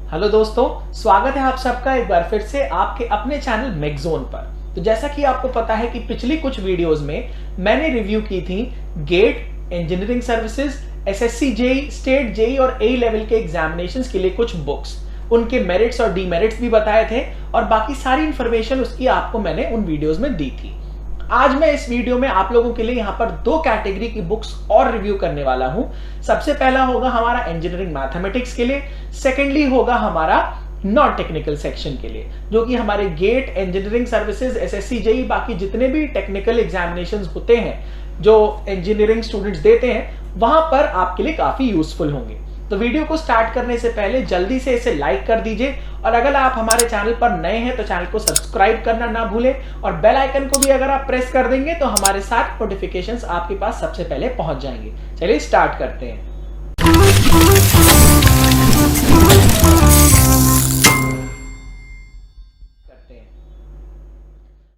Hello दोस्तों, स्वागत है आप सबका एक बार फिर से आपके अपने चैनल मेगजोन पर। तो जैसा कि आपको पता है कि पिछली कुछ वीडियोस में मैंने रिव्यू की थी GATE, engineering services, SSC JE, state JE और ए लेवल के एग्जामिनेशंस के लिए कुछ बुक्स, उनके मेरिट्स और डीमेरिट्स भी बताए थे और बाकी सारी इंफॉर्मेशन उसकी आपको मैंने उन वीडियोस में दी थी। आज मैं इस वीडियो में आप लोगों के लिए यहां पर दो कैटेगरी की बुक्स और रिव्यू करने वाला हूं। सबसे पहला होगा हमारा इंजीनियरिंग मैथमेटिक्स के लिए, सेकेंडली होगा हमारा नॉन टेक्निकल सेक्शन के लिए, जो कि हमारे GATE, engineering services, SSC JE, बाकी जितने भी टेक्निकल एग्जामिनेशंस होते हैं जो इंजीनियरिंग स्टूडेंट्स देते हैं, वहां पर आपके लिए काफी यूजफुल होंगे। तो वीडियो को स्टार्ट करने से पहले जल्दी से इसे लाइक कर दीजिए और अगर आप हमारे चैनल पर नए हैं तो चैनल को सब्सक्राइब करना ना भूलें और बेल आइकन को भी अगर आप प्रेस कर देंगे तो हमारे साथ नोटिफिकेशंस आपके पास सबसे पहले पहुंच जाएंगे। चलिए स्टार्ट करते हैं।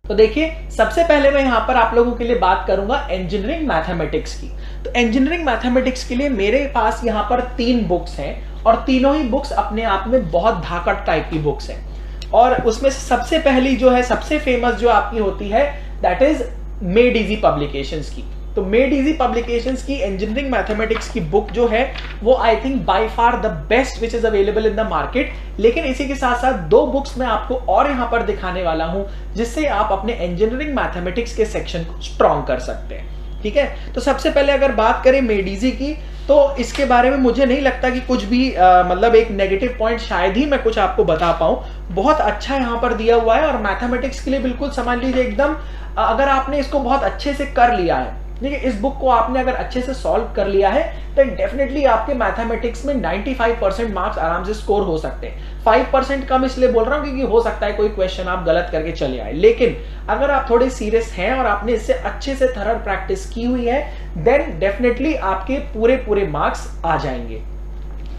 तो देखिए, सबसे पहले मैं यहां पर आप लोगों के लिए बात करूंगा इंजीनियरिंग मैथमेटिक्स की। तो इंजीनियरिंग मैथमेटिक्स के लिए मेरे पास यहां पर 3 बुक्स हैं और तीनों ही बुक्स अपने आप में बहुत धाकड़ टाइप की बुक्स हैं। और उसमें से सबसे पहली जो है, सबसे फेमस जो आपकी होती है, that is made easy publications की। तो मेड इजी पब्लिकेशंस की इंजीनियरिंग मैथमेटिक्स की बुक जो है वो I think by far the best which is available in the market. लेकिन इसी के साथ साथ 2 बुक्स मैं आपको और यहां पर दिखाने वाला हूं जिससे आप अपने इंजीनियरिंग मैथमेटिक्स के सेक्शन को स्ट्रॉन्ग कर सकते हैं। ठीक है, तो सबसे पहले अगर बात करें मेड इजी की, तो इसके बारे में मुझे नहीं लगता कि कुछ भी मतलब एक नेगेटिव पॉइंट शायद ही मैं कुछ आपको बता पाऊं। बहुत अच्छा यहां पर दिया हुआ है और मैथमेटिक्स के लिए बिल्कुल समझ लीजिए एकदम, अगर आपने इसको बहुत अच्छे से कर लिया है, देखिए इस बुक को आपने अगर अच्छे से सॉल्व कर लिया है तो डेफिनेटली आपके मैथमेटिक्स में 95% मार्क्स आराम से स्कोर हो सकते हैं। 5% कम इसलिए बोल रहा हूं क्योंकि हो सकता है कोई क्वेश्चन आप गलत करके चले आए, लेकिन अगर आप थोड़े सीरियस हैं और आपने इससे अच्छे से थरर प्रैक्टिस की हुई है देन डेफिनेटली आपके पूरे मार्क्स आ जाएंगे।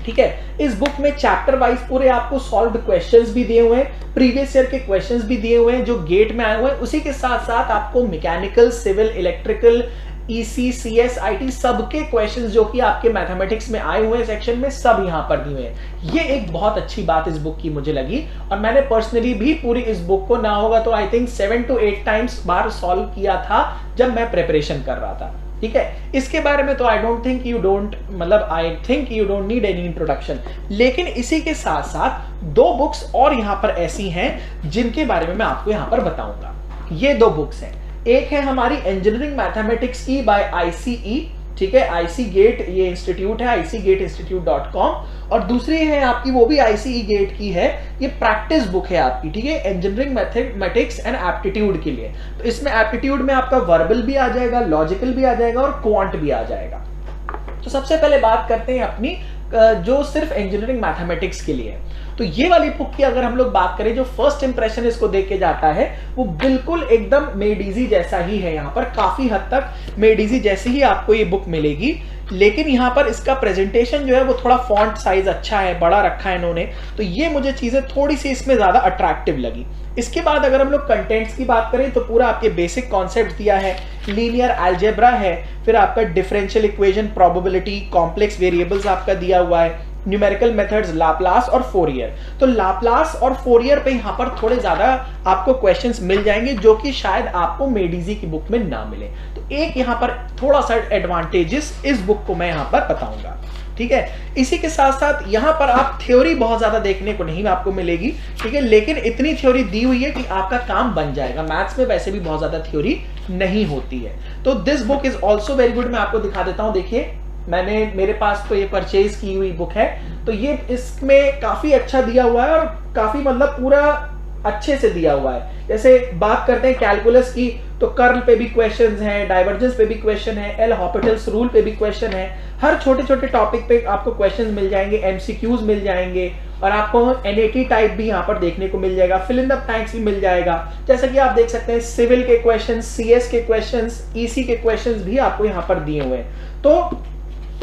ठीक है, इस बुक में चैप्टर वाइज पूरे आपको सॉल्व्ड क्वेश्चंस भी दिए हुए हैं, प्रीवियस ईयर के क्वेश्चंस भी दिए हुए हैं जो गेट में आए हुए हैं। उसी के साथ साथ आपको mechanical, civil, electrical, EC, CS, IT सबके क्वेश्चंस जो कि आपके मैथमेटिक्स में आए हुए सेक्शन में सब यहां पर दिए हुए हैं। ये एक बहुत अच्छी बात इस बुक की मुझे लगी और मैंने पर्सनली भी पूरी इस बुक को ना होगा तो I think 7 to 8 times bar solve किया था जब मैं प्रिपरेशन कर रहा था। ठीक है, इसके बारे में तो I think you don't need any introduction. लेकिन इसी के साथ साथ 2 बुक्स और यहां पर ऐसी हैं जिनके बारे में मैं आपको यहां पर बताऊंगा। ये 2 बुक्स हैं, एक है हमारी इंजीनियरिंग मैथमेटिक्स की बाय आईसीई, ठीक है, आईसी गेट ये इंस्टीट्यूट है, icegateinstitute.com, और दूसरी है आपकी वो भी आईसीई गेट की है, ये प्रैक्टिस बुक है आपकी। ठीक है, इंजीनियरिंग मैथमेटिक्स एंड एप्टीट्यूड के लिए। तो इसमें एप्टीट्यूड में आपका वर्बल भी आ जाएगा, लॉजिकल भी आ जाएगा और क्वांट भी आ जाएगा। तो सबसे पहले बात करते हैं अपनी जो सिर्फ इंजीनियरिंग मैथमेटिक्स के लिए है। तो ये वाली बुक की अगर हम लोग बात करें, जो फर्स्ट इंप्रेशन इसको देख के जाता है वो बिल्कुल एकदम मेड इजी जैसा ही है। यहाँ पर काफी हद तक मेड इजी जैसी ही आपको ये बुक मिलेगी, लेकिन यहाँ पर इसका प्रेजेंटेशन जो है वो थोड़ा फॉन्ट साइज अच्छा है, बड़ा रखा है इन्होंने, तो ये मुझे चीजें थोड़ी सी इसमें ज्यादा अट्रैक्टिव लगी। इसके बाद अगर हम लोग कंटेंट्स की बात करें तो पूरा आपके बेसिक कॉन्सेप्ट दिया है, लीनियर अलजेब्रा है, फिर आपका differential equation, probability, complex variables आपका दिया हुआ है, न्यूमेरिकल मेथड्स, लाप्लास और फोरियर। तो लाप्लास और फोरियर पे यहाँ पर थोड़े ज्यादा आपको क्वेश्चंस मिल जाएंगे जो कि शायद आपको मेड इजी की बुक में ना मिले। तो एक यहाँ पर थोड़ा सा एडवांटेजेस इस बुक को मैं यहाँ पर बताऊंगा। ठीक है, इसी के साथ साथ यहाँ पर आप थ्योरी बहुत ज्यादा देखने को नहीं आपको मिलेगी, ठीक है, लेकिन इतनी थ्योरी दी हुई है कि आपका काम बन जाएगा। मैथ्स में वैसे भी बहुत ज्यादा थ्योरी नहीं होती है। तो this book is also very good. मैं आपको दिखा देता हूँ, देखिए मेरे पास तो ये परचेज की हुई बुक है, तो ये इसमें काफी अच्छा दिया हुआ है और काफी मतलब पूरा अच्छे से दिया हुआ है। जैसे बात करते हैं कैलकुलस की, तो कर्ल पे भी क्वेश्चंस हैं, डाइवर्जेंस पे भी क्वेश्चन है, एल हॉपिटल्स रूल पे भी क्वेश्चन है। हर छोटे छोटे टॉपिक पे आपको क्वेश्चंस मिल जाएंगे, एमसीक्यूज मिल जाएंगे और आपको एनएटी टाइप भी यहाँ पर देखने को मिल जाएगा, फिल इन द ब्लैंक्स भी मिल जाएगा। जैसा कि आप देख सकते हैं सिविल के क्वेश्चन, सीएस के क्वेश्चन, ईसी के क्वेश्चन भी आपको यहाँ पर दिए हुए हैं। तो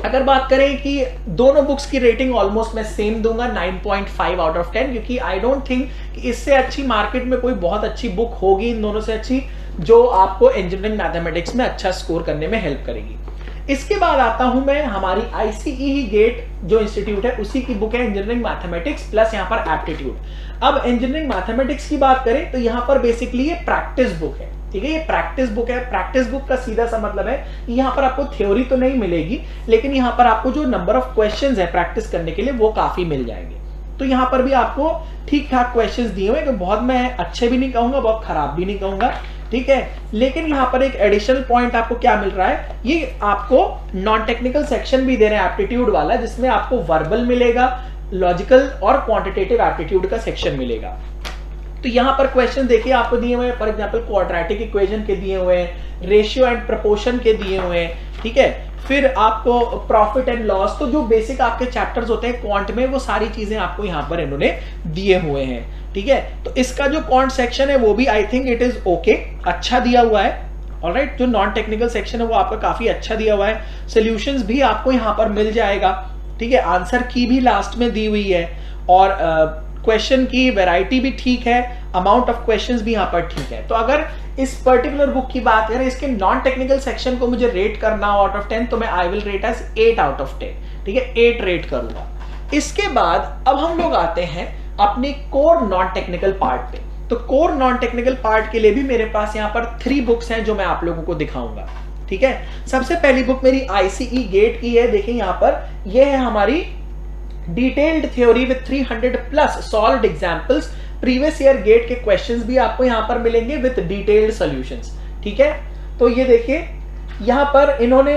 अगर बात करें कि दोनों बुक्स की रेटिंग ऑलमोस्ट मैं सेम दूंगा, 9.5 आउट ऑफ 10, क्योंकि आई डोंट थिंक कि इससे अच्छी मार्केट में कोई बहुत अच्छी बुक होगी इन दोनों से अच्छी जो आपको इंजीनियरिंग मैथमेटिक्स में अच्छा स्कोर करने में हेल्प करेगी। इसके बाद आता हूं मैं हमारी आईसीई गेट जो इंस्टीट्यूट है उसी की बुक है इंजीनियरिंग मैथमेटिक्स प्लस यहाँ पर एप्टीट्यूड। अब इंजीनियरिंग मैथमेटिक्स की बात करें तो यहाँ पर बेसिकली ये प्रैक्टिस बुक है, ठीक है, ये प्रैक्टिस बुक है। प्रैक्टिस बुक का सीधा सा मतलब है कि यहाँ पर आपको थ्योरी तो नहीं मिलेगी, लेकिन यहाँ पर आपको जो नंबर ऑफ क्वेश्चंस है प्रैक्टिस करने के लिए वो काफी मिल जाएंगे। तो यहाँ पर भी आपको ठीक ठाक क्वेश्चंस दिए हुए, तो बहुत मैं अच्छे भी नहीं कहूंगा, बहुत खराब भी नहीं कहूंगा, ठीक है। लेकिन यहाँ पर एक एडिशनल पॉइंट आपको क्या मिल रहा है, ये आपको नॉन टेक्निकल सेक्शन भी दे रहे हैं एप्टीट्यूड वाला, जिसमें आपको वर्बल मिलेगा, लॉजिकल और क्वांटिटेटिव एप्टीट्यूड का सेक्शन मिलेगा। तो यहाँ पर क्वेश्चन देखिए आपको दिए हुए हैं, फॉर एग्जांपल क्वाड्रेटिक इक्वेशन के दिए हुए हैं, रेशियो एंड प्रोपोर्शन के दिए हुए हैं, ठीक है। फिर आपको प्रॉफिट एंड लॉस, तो जो बेसिक आपके चैप्टर्स होते हैं क्वांट में, वो सारी चीजें आपको यहाँ पर इन्होंने दिए हुए हैं, ठीक है। तो इसका जो क्वांट सेक्शन है वो भी I think it is okay, अच्छा दिया हुआ है, ऑलराइट। जो नॉन टेक्निकल सेक्शन है वो आपका काफी अच्छा दिया हुआ है, सोल्यूशंस भी आपको यहाँ पर मिल जाएगा, ठीक है। आंसर की भी लास्ट में दी हुई है और क्वेश्चन की वैरायटी भी ठीक है, अमाउंट ऑफ क्वेश्चंस भी यहाँ पर ठीक है। तो अगर इस पर्टिकुलर बुक की बात करें, इसके नॉन टेक्निकल सेक्शन को मुझे रेट करना हो आउट ऑफ 10, तो मैं I will rate as 8 out of 10, ठीक है, 8 रेट करूंगा। इसके बाद अब हम लोग आते हैं अपने कोर नॉन टेक्निकल पार्ट पे। तो कोर नॉन टेक्निकल पार्ट के लिए भी मेरे पास यहाँ पर 3 बुक्स हैं जो मैं आप लोगों को दिखाऊंगा, ठीक है। सबसे पहली बुक मेरी आईसीई गेट की है, देखिए यहाँ पर यह है हमारी detailed theory with 300 plus solved examples, previous year GATE के क्वेश्चंस भी आपको यहां पर मिलेंगे विद डिटेल्ड सॉल्यूशंस, ठीक है। तो ये देखिए यहां पर इन्होंने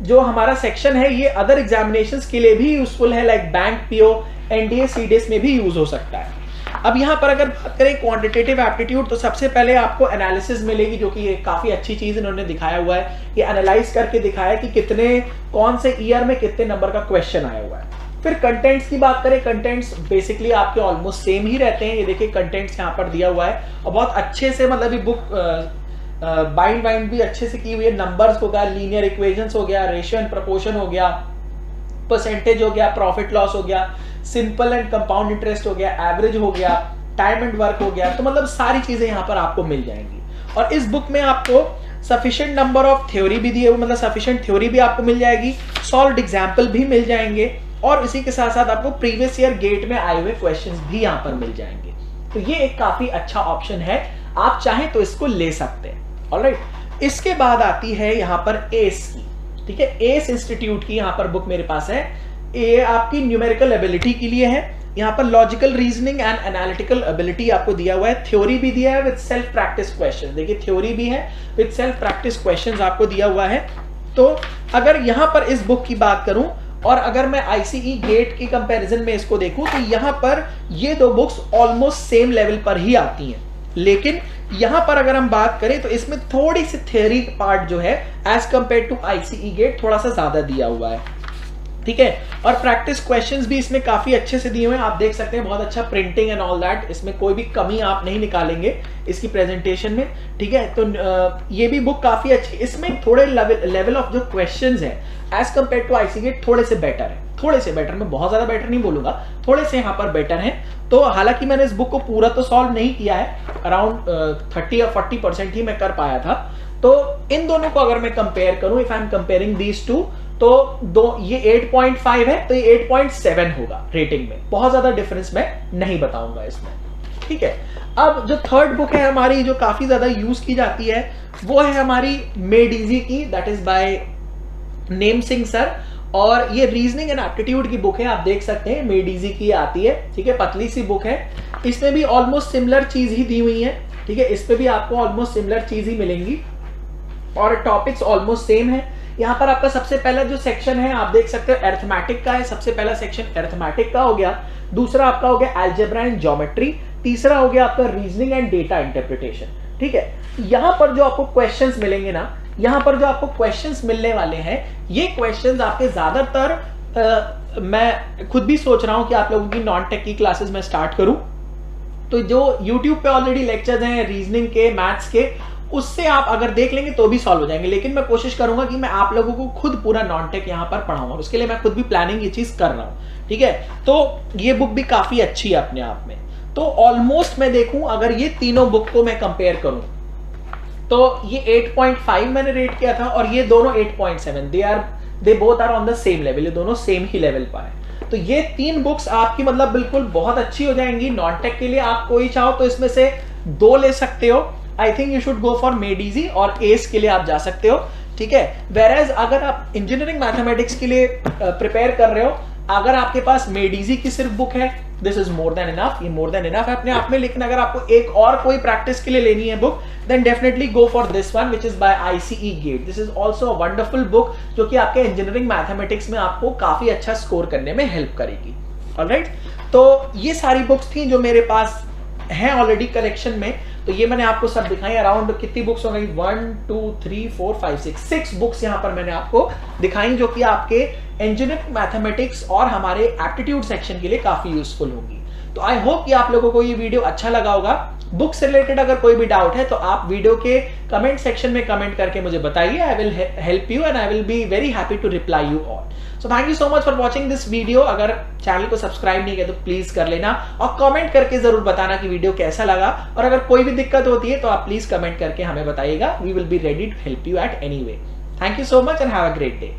जो हमारा सेक्शन है ये अदर एग्जामिनेशंस के लिए भी यूजफुल है, like bank PO, NDA, CDS में भी यूज हो सकता है। अब यहां पर अगर बात करें क्वांटिटेटिव एप्टीट्यूड, तो सबसे पहले आपको एनालिसिस मिलेगी, जो कि ये काफी अच्छी चीज इन्होंने दिखाया हुआ है, ये एनालाइज करके दिखाया कि कितने कौन से ईयर में कितने नंबर का क्वेश्चन आया हुआ है। फिर कंटेंट्स की बात करें, कंटेंट्स बेसिकली आपके ऑलमोस्ट सेम ही रहते हैं, ये देखिए कंटेंट्स यहाँ पर दिया हुआ है और बहुत अच्छे से, मतलब ये बुक बाइंड भी अच्छे से की हुई है। नंबर्स हो गया, लीनियर इक्वेशंस हो गया, रेशियो एंड प्रोपोर्शन हो गया, परसेंटेज हो गया, प्रॉफिट लॉस हो गया, सिंपल एंड कंपाउंड इंटरेस्ट हो गया, एवरेज हो गया, टाइम एंड वर्क हो गया, तो मतलब सारी चीजें यहाँ पर आपको मिल जाएंगी। और इस बुक में आपको सफिशिएंट नंबर ऑफ थ्योरी भी दिए हुए, मतलब सफिशिएंट थ्योरी भी आपको मिल जाएगी, सॉल्व्ड एग्जाम्पल भी मिल जाएंगे और इसी के साथ साथ आपको प्रीवियस ईयर गेट में आए हुए क्वेश्चंस भी यहाँ पर मिल जाएंगे। तो ये एक काफी अच्छा ऑप्शन है, आप चाहें तो इसको ले सकते हैं, ऑलराइट। इसके बाद आती है यहाँ पर एस की, ठीक है, एस इंस्टीट्यूट की यहाँ पर बुक मेरे पास है। ये आपकी न्यूमेरिकल एबिलिटी के लिए है, यहाँ पर logical reasoning and analytical ability आपको दिया हुआ है, थ्योरी भी दिया है विद सेल्फ प्रैक्टिस क्वेश्चन, देखिए थ्योरी भी है विद सेल्फ प्रैक्टिस क्वेश्चन आपको दिया हुआ है। तो अगर यहाँ पर इस बुक की बात करूं और अगर मैं आईसीई गेट की कंपैरिजन में इसको देखूं, तो यहां पर ये 2 बुक्स ऑलमोस्ट सेम लेवल पर ही आती हैं, लेकिन यहां पर अगर हम बात करें तो इसमें थोड़ी सी थ्योरी पार्ट जो है as compared to ICE GATE थोड़ा सा ज्यादा दिया हुआ है, ठीक है। और प्रैक्टिस क्वेश्चंस भी इसमें काफी अच्छे से दिए हुए हैं, आप देख सकते हैं, बहुत अच्छा प्रिंटिंग एंड ऑल दैट, इसमें कोई भी कमी आप नहीं निकालेंगे इसकी प्रेजेंटेशन में, ठीक है। तो ये भी बुक काफी अच्छी, इसमें थोड़े लेवल ऑफ जो क्वेश्चंस है as compared to ICE GATE थोड़े से बेटर है, थोड़े से बेटर, मैं बहुत ज्यादा बेटर नहीं बोलूंगा, थोड़े से यहाँ पर बेटर है। तो हालांकि मैंने इस बुक को पूरा तो सॉल्व नहीं किया है, अराउंड 30 या 40% ही मैं कर पाया था। तो इन दोनों को अगर मैं कंपेयर करूं, if I am comparing these two, तो ये 8.5 है, तो ये 8.7 होगा रेटिंग में, बहुत ज्यादा डिफरेंस मैं नहीं बताऊंगा इसमें, ठीक है। अब जो थर्ड बुक है हमारी, जो काफी ज्यादा यूज की जाती है, वो है हमारी मेड इजी की, that is by name Singh sir, और ये रीजनिंग एंड एप्टीट्यूड की बुक है, आप देख सकते हैं मेड इजी की आती है, ठीक है, पतली सी बुक है। इसमें भी ऑलमोस्ट सिमिलर चीज ही दी हुई है, ठीक है, इस पे भी आपको ऑलमोस्ट सिमिलर चीज ही मिलेंगी और टॉपिक्स ऑलमोस्ट सेम है। यहाँ पर आपका सबसे पहला जो सेक्शन है आप देख सकते हो अरिथमेटिक का है, सबसे पहला सेक्शन अरिथमेटिक का हो गया, दूसरा आपका हो गया अलजेब्रा एंड ज्योमेट्री, तीसरा हो गया आपका रीजनिंग एंड डेटा इंटरप्रिटेशन, ठीक है। यहाँ पर जो आपको क्वेश्चंस मिलेंगे ना, यहाँ पर जो आपको क्वेश्चंस मिलने वाले हैं, ये क्वेश्चंस आपके ज्यादातर मैं खुद भी सोच रहा हूं कि आप लोगों की नॉन टेक की क्लासेस में स्टार्ट करूं, तो जो YouTube पे ऑलरेडी लेक्चर्स हैं रीजनिंग के, मैथ्स के, उससे आप अगर देख लेंगे तो भी सॉल्व हो जाएंगे, लेकिन मैं कोशिश करूंगा कि मैं आप लोगों को खुद पूरा नॉन टेक यहाँ पर पढ़ाऊंगा, उसके लिए मैं खुद भी प्लानिंग ये चीज कर रहा हूँ, ठीक है। तो ये बुक भी काफी अच्छी है अपने आप में। तो ऑलमोस्ट मैं देखूं अगर ये तीनों बुक को मैं कंपेयर करूं, तो ये 8.5 मैंने रेट किया था और ये दोनों 8.7, they both are on the same level, ये दोनों सेम ही लेवल पर है। तो ये 3 बुक्स आपकी मतलब बिल्कुल बहुत अच्छी हो जाएंगी नॉन टेक के लिए। आप कोई चाहो तो इसमें से 2 ले सकते हो। I think you should go for made easy, और एस के लिए आप जा सकते हो, ठीक है। वेरएज अगर आप इंजीनियरिंग मैथमेटिक्स के लिए प्रिपेयर कर रहे हो, अगर आपके पास मेड इजी की सिर्फ बुक है, this is more than enough, ये मोर देन इनफ है अपने आप में। लेकिन अगर आपको एक और कोई प्रैक्टिस के लिए लेनी है book, then definitely go for this one which is by ICE GATE. This is also a wonderful book जो कि आपके इंजीनियरिंग मैथमेटिक्स में आपको काफी अच्छा स्कोर करने में हेल्प करेगी। ऑलराइट, तो ये सारी बुक्स थी जो मेरे पास हैं ऑलरेडी कलेक्शन में। तो ये मैंने आपको सब दिखाई। अराउंड कितनी बुक्स हो गई, 1 2 3 4 5 6 बुक्स यहाँ पर मैंने आपको दिखाई जो कि आपके इंजीनियरिंग मैथमेटिक्स और हमारे एप्टीट्यूड सेक्शन के लिए काफी यूजफुल होंगी। तो आई होप कि आप लोगों को ये वीडियो अच्छा लगा होगा। बुक से रिलेटेड अगर कोई भी डाउट है तो आप वीडियो के कमेंट सेक्शन में कमेंट करके मुझे बताइए। I will help you and I will be very happy to reply you all. So thank you so much for watching this video. अगर चैनल को सब्सक्राइब नहीं किया तो प्लीज कर लेना और कमेंट करके जरूर बताना कि वीडियो कैसा लगा। और अगर कोई भी दिक्कत होती है तो आप प्लीज कमेंट करके हमें बताइएगा। We will be ready to help you at any way. Thank you so much and have a great day.